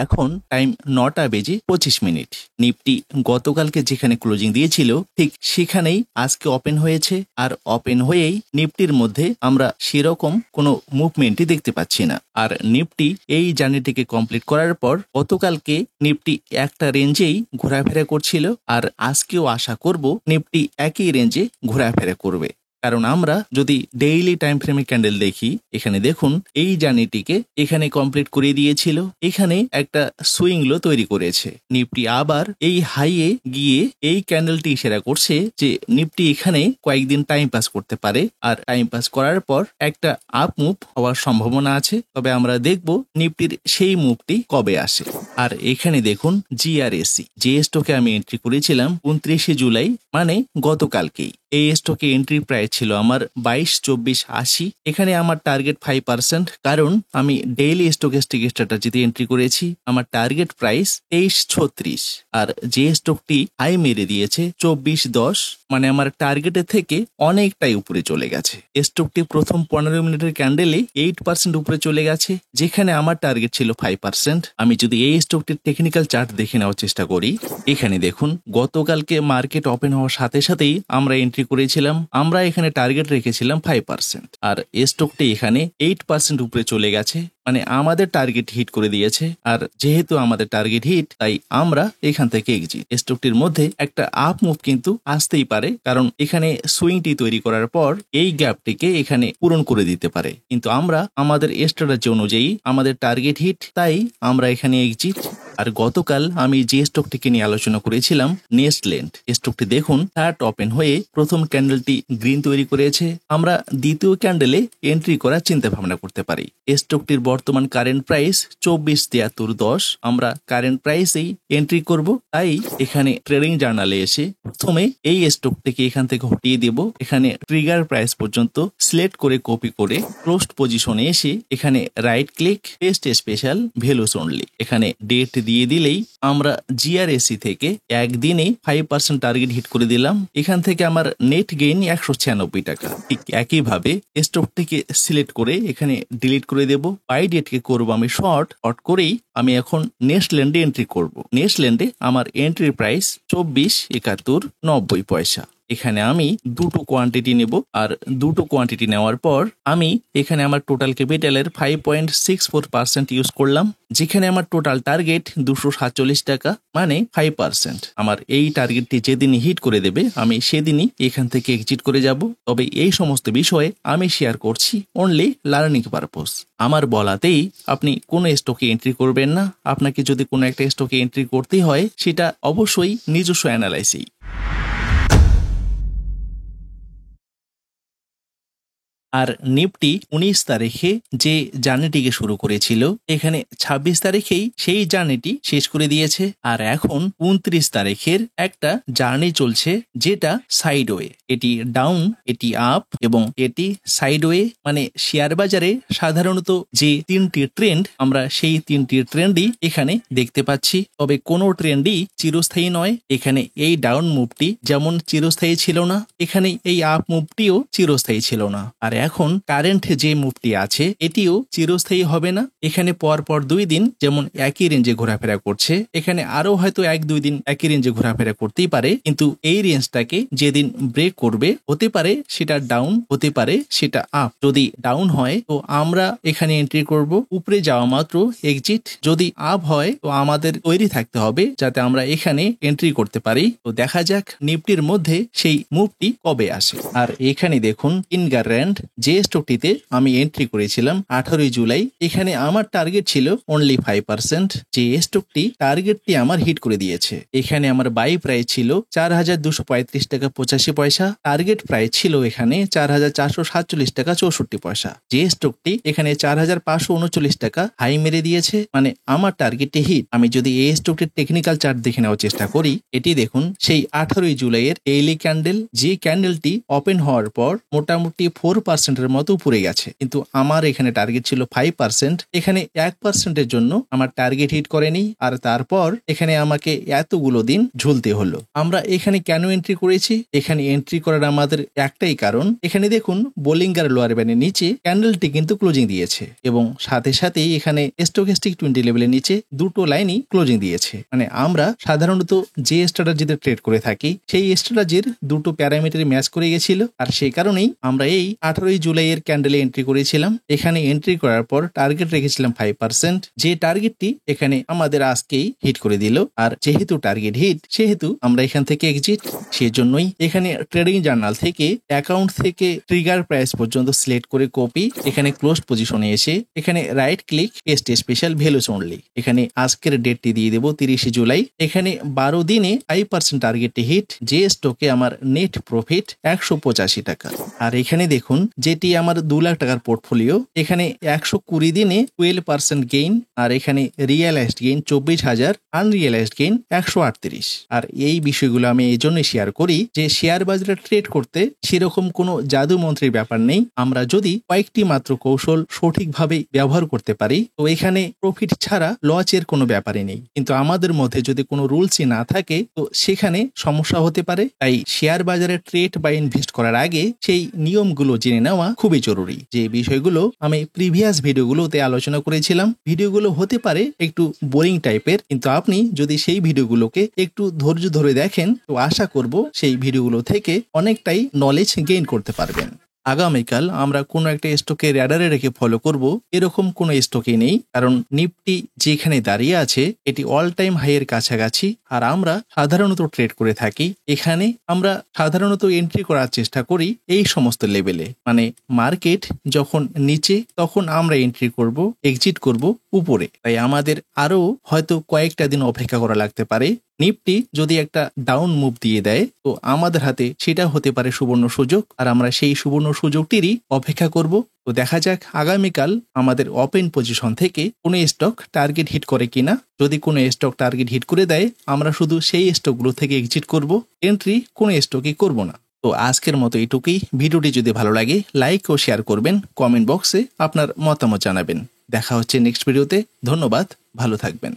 এখন time 9:25 Nifty গতকালকে যেখানে ক্লোজিং দিয়েছিল ঠিক সেখানেই আজকে ওপেন হয়েছে। আর ওপেন হয়েই নিফটির মধ্যে আমরা সেরকম কোনো মুভমেন্টই দেখতে পাচ্ছি না। আর নিফটি এই জার্নিটিকে কমপ্লিট করার পর গতকালকে নিফটি একটা রেঞ্জেই ঘোরাফেরা করছিল, আর আজকেও আশা করব নিফটি একই রেঞ্জে ঘোরাফেরা করবে। কারণ আমরা যদি ডেইলি টাইম ফ্রেমে ক্যান্ডেল দেখি, এখানে দেখুন এই জার্নিটিকে এখানে কমপ্লিট করে দিয়েছিল, এখানে একটা সুইং লো তৈরি করেছে। নিফটি আবার এই হাইয়ে গিয়ে এই ক্যান্ডেলটি ইশারা করছে যে নিফটি এখানে কয়েকদিন টাইম পাস করতে পারে, আর টাইম পাস করার পর একটা আপ মুভ হওয়ার সম্ভাবনা আছে। তবে আমরা দেখব নিফটির সেই মুভটি কবে আসে। আর এখানে দেখুন জিআরএসি, যে স্টকে আমি এন্ট্রি করেছিলাম 29 জুলাই, মানে গতকালকেই। এই স্টকে এন্ট্রি প্রাইস ছিল আমার 22-24-80। এখানে আমার টার্গেট 5%, কারণ আমি ডেইলি স্টকেস্টিক স্ট্র্যাটেজিতে এন্ট্রি করেছি। আমার টার্গেট প্রাইস 23.36, আর যে স্টকটি হাই মেরে দিয়েছে 24.10, মানে আমার টার্গেটের থেকে অনেকটাই উপরে চলে গেছে। স্টকটি প্রথম 15 মিনিটের ক্যান্ডেলে 8% উপরে চলে গেছে, যেখানে আমার টার্গেট ছিল 5%। আমি যদি এই স্টকটির টেকনিক্যাল চার্ট দেখে নেওয়ার চেষ্টা করি, এখানে দেখুন গতকালকে মার্কেট ওপেন হওয়ার সাথে সাথেই আমরা এন্ট্রি করেছিলাম। আমরা এখানে টার্গেট রেখেছিলাম 5%, আর স্টকটি এখানে 8% উপরে চলে গেছে, মানে আমাদের টার্গেট হিট করে দিয়েছে। আর যেহেতু আমাদের টার্গেট হিট, তাই আমরা এখান থেকে এক্সিট। স্টকটির মধ্যে একটা আপ মুভ কিন্তু আসতেই পারে, কারণ এখানে সুইংটি তৈরি করার পর এই গ্যাপটিকে এখানে পূরণ করে দিতে পারে। কিন্তু আমরা আমাদের স্ট্র্যাটেজি অনুযায়ী আমাদের টার্গেট হিট, তাই আমরা এখানে এক্সিট। আর গতকাল আমি যে স্টকটিকে নিয়ে আলোচনা করেছিলাম, নেস্টল্যান্ড, স্টকটি দেখুন চার্ট ওপেন হয়ে প্রথম ক্যান্ডেলটি গ্রিন তৈরি করেছে। আমরা দ্বিতীয় ক্যান্ডেলে এন্ট্রি করার চিন্তা ভাবনা করতে পারি। স্টকটির বর্তমান কারেন্ট প্রাইস 24.7310। আমরা কারেন্ট প্রাইসেই এন্ট্রি করব, তাই এখানে ট্রেডিং জার্নালে এসে প্রথমে এই স্টকটিকে এখান থেকে হটিয়ে দেব। এখানে ট্রিগার প্রাইস পর্যন্ত সিলেক্ট করে কপি করে ক্লোজড পজিশনে এসে এখানে right click, paste special, values only, এখানে ডেট দিয়ে দিলেই আমরা জিআরএসি থেকে একদিনে 5% টার্গেট হিট করে দিলাম। এখান থেকে আমার নেট গেইন 196 টাকা। ঠিক একইভাবে স্টকটিকে সিলেক্ট করে এখানে ডিলিট করে দেব। বাই ডেটকে করবো আমি শর্ট করেই আমি এখন নেস্টল্যান্ডে এন্ট্রি করব। নেস্টল্যান্ডে আমার এন্ট্রি প্রাইস 24.7190। এখানে আমি দুটো কোয়ান্টিটি নেব, আর দুটো কোয়ান্টিটি নেওয়ার পর আমি এখানে আমার টোটাল ক্যাপিটালের 5.64% ইউজ করলাম, যেখানে আমার টোটাল টার্গেট 247 টাকা, মানে 5%। আমার এই টার্গেটটি যেদিনই হিট করে দেবে আমি সেদিনই এখান থেকে এক্সিট করে যাব। তবে এই সমস্ত বিষয়ে আমি শেয়ার করছি অনলি লার্নিং পারপোজ। আমার বলাতেই আপনি কোনো স্টকে এন্ট্রি করবেন না। আপনাকে যদি কোনো একটা স্টকে এন্ট্রি করতেই হয়, সেটা অবশ্যই নিজস্ব অ্যানালাইসেই। আর নিফটি 19 তারিখে যে জার্নিটিকে শুরু করেছিল, এখানে 26 তারিখেই সেই জার্নিটি শেষ করে দিয়েছে। আর এখন 29 তারিখের একটা জার্নি চলছে, যেটা সাইডওয়ে। এটি ডাউন, এটি আপ এবং এটি সাইডওয়ে। মানে শেয়ার বাজারে সাধারণত যে তিনটি ট্রেন্ড, আমরা সেই তিনটি ট্রেন্ডই এখানে দেখতে পাচ্ছি। তবে কোনো ট্রেন্ডই চিরস্থায়ী নয়। এখানে এই ডাউন মুভটি যেমন চিরস্থায়ী ছিল না, এখানে এই আপ মুভটিও চিরস্থায়ী ছিল না। আর এখন কারেন্ট যে মুভটি আছে, এটিও চিরস্থায়ী হবে না। এখানে পরপর 2 দিন যেমন একই রেঞ্জে ঘোরাফেরা করছে, এখানে আরো হয়তো 1-2 দিন একই রেঞ্জে ঘোরাফেরা করতেই পারে। কিন্তু এই রেঞ্জটাকে যেদিন ব্রেক করবে, হতে পারে সেটা ডাউন, হতে পারে সেটা আপ। যদি ডাউন হয় তো আমরা এখানে এন্ট্রি করব, উপরে যাওয়া মাত্র এক্সিট। যদি আপ হয় তো আমাদের তৈরি থাকতে হবে যাতে আমরা এখানে এন্ট্রি করতে পারি। তো দেখা যাক নিফটির মধ্যে সেই মুভটি কবে আসে। আর এখানে দেখুন ইনগারল্যান্ড, যে স্টকটিতে আমি এন্ট্রি করেছিলাম 18 জুলাই, এখানে আমার টার্গেট ছিল অনলি 5%। যে স্টকটি টার্গেটটি আমার হিট করে দিয়েছে। এখানে আমার বাই প্রাইস ছিল 4235 টাকা 85 পয়সা। টার্গেট প্রাইস ছিল এখানে 4447 টাকা 64 পয়সা। যে স্টকটি এখানে 4539 টাকা হাই মেরে দিয়েছে, মানে আমার টার্গেটটি হিট। আমি যদি এই স্টকটির টেকনিক্যাল চার্ট দেখে নেওয়ার চেষ্টা করি, এটি দেখুন সেই 18 জুলাইয়ের ডেইলি ক্যান্ডেল, যে ক্যান্ডেলটি ওপেন হওয়ার পর মোটামুটি 4% 1% মতো উপরে গেছে, কিন্তু আমার এখানে টার্গেট ছিল 5%। এখানে 1%-এর জন্য আমার টার্গেট হিট করেনি, আর তারপর এখানে আমাকে এতগুলো দিন ঝুলতে হলো। আমরা এখানে কেন এন্ট্রি করেছি? এখানে এন্ট্রি করার আমাদের একটাই কারণ, এখানে দেখুন বোলিঙ্গার লোয়ার ব্যান্ডের নিচে ক্যান্ডেলটি কিন্তু ক্লোজিং দিয়েছে এবং সাথে সাথেই এখানে স্টকেস্টিক 20 লেভেলের নিচে দুটো লাইনই ক্লোজিং দিয়েছে। মানে আমরা সাধারণত যে স্ট্র্যাটেজিতে ট্রেড করে থাকি সেই স্ট্র্যাটেজির দুটো প্যারামিটার ম্যাচ করে গেছিল, আর সেই কারণেই আমরা এই 18 জুলাইয়ের ক্যান্ডেলে এন্ট্রি করেছিলাম। এখানে এন্ট্রি করার পর টার্গেট রেখেছিলাম 5%, যে টার্গেটটি এখানে আমাদের আজকেই হিট করে দিল। আর যেহেতু টার্গেট হিট, সেহেতু আমরা এখান থেকে এক্সিট। সেজন্যই এখানে ট্রেডিং জার্নাল থেকে অ্যাকাউন্ট থেকে ট্রিগার প্রাইস পর্যন্ত সিলেক্ট করে কপি, এখানে ক্লোজ পজিশনে এসে এখানে right click paste special values only, এখানে আজকের ডেটটি দিয়ে দেবো 30 জুলাই। এখানে 12 দিনে 5% টার্গেটটি হিট, যে স্টকে আমার নেট প্রফিট 185 টাকা। আর এখানে দেখুন যেটি আমার 2 লাখ টাকার পোর্টফোলিও, এখানে 120 দিনে 12% গেইন, আর এখানে রিয়েলাইজড গেইন 24,000, আনরিয়েলাইজড গেইন 138। আর এই বিষয়গুলো আমি এই জন্য শেয়ার করি যে শেয়ার বাজারে ট্রেড করতে সেরকম কোনো জাদু মন্ত্রের ব্যাপার নেই। আমরা যদি কয়েকটি মাত্র কৌশল সঠিকভাবে ব্যবহার করতে পারি তো এখানে প্রফিট ছাড়া লসের কোনো ব্যাপারই নেই। কিন্তু আমাদের মধ্যে যদি কোনো রুলসই না থাকে তো সেখানে সমস্যা হতে পারে। তাই শেয়ার বাজারে ট্রেড বা ইনভেস্ট করার আগে সেই নিয়মগুলো জেনে নেওয়া খুবই জরুরি, যে বিষয়গুলো আমি প্রিভিয়াস ভিডিওগুলোতে আলোচনা করেছিলাম। ভিডিওগুলো হতে পারে একটু বোরিং টাইপের, কিন্তু আপনি যদি সেই ভিডিওগুলোকে একটু ধৈর্য ধরে দেখেন তো আশা করব সেই ভিডিওগুলো থেকে অনেকটাই নলেজ গেইন করতে পারবেন। আগামীকাল আমরা কোনো একটা স্টকে র্যাডারে রেখে ফলো করব এরকম কোনো স্টকে নেই, কারণ নিফটি যেখানে দাঁড়িয়ে আছে এটি অল টাইম হাইয়ের কাছাকাছি। আর আমরা সাধারণত ট্রেড করে থাকি, এখানে আমরা সাধারণত এন্ট্রি করার চেষ্টা করি এই সমস্ত লেভেলে, মানে মার্কেট যখন নিচে তখন আমরা এন্ট্রি করব, এক্সিট করব উপরে। তাই আমাদের আরো হয়তো কয়েকটা দিন অপেক্ষা করা লাগতে পারে। নিফটি যদি একটা ডাউন মুভ দিয়ে দেয় তো আমাদের হাতে সেটা হতে পারে সুবর্ণ সুযোগ, আর আমরা সেই সুবর্ণ সুযোগটিরই অপেক্ষা করব। তো দেখা যাক আগামীকাল আমাদের ওপেন পজিশন থেকে কোনো স্টক টার্গেট হিট করে কিনা। যদি কোনো স্টক টার্গেট হিট করে দেয় আমরা শুধু সেই স্টকগুলো থেকে এক্সিট করব, এন্ট্রি কোনো স্টকই করব না। তো আজকের মতো এটুকুই। ভিডিওটি যদি ভালো লাগে লাইক ও শেয়ার করবেন, কমেন্ট বক্সে আপনার মতামত জানাবেন। দেখা হচ্ছে নেক্সট ভিডিওতে। ধন্যবাদ, ভালো থাকবেন।